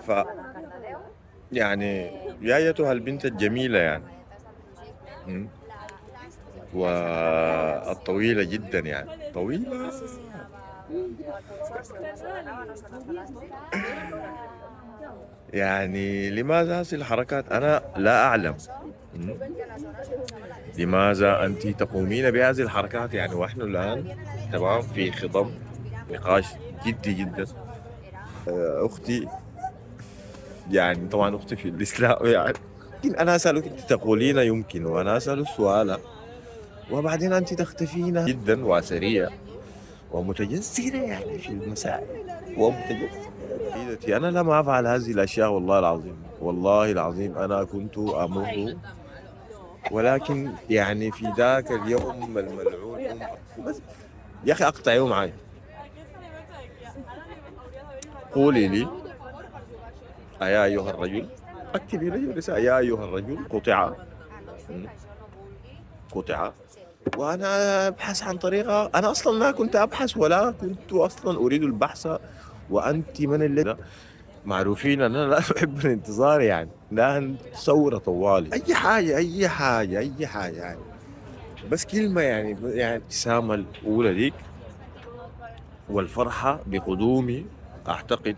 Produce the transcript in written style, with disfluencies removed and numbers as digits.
ف يعني يا أيتها البنت الجميلة يعني. م. والطويلة جدا يعني طويلة. يعني لماذا هذه الحركات أنا لا أعلم. م. لماذا أنت تقومين بهذه الحركات يعني ونحن الآن تمام في خضم نقاش جدي جدا. أختي يعني طبعا أختي في الإسلام يعني. لكن أنا أسألك أنت تقولين يمكن وأنا أسأل السؤال وبعدين أنت تختفين جدا وسريع ومتجسرة يعني في المسائل ومتجسرة. سيدتي أنا لم أفعل هذه الأشياء والله العظيم والله العظيم أنا كنت أمر ولكن يعني في ذاك اليوم الملعون بس يا أخي أقطعيه معي. قولي لي أيا أيها الرجل اكتبي لي رسالة يا أيها الرجل قطع. م. قطع وأنا أبحث عن طريقة. أنا أصلا ما كنت أبحث ولا كنت أصلا أريد البحث وأنت من اللي معروفين أن أنا لا أحب الانتظار يعني لا ثورة طوالي أي حاجة أي حاجة أي حاجة يعني بس كلمة يعني الابتسامة الأولى ديك والفرحة بقدومي أعتقد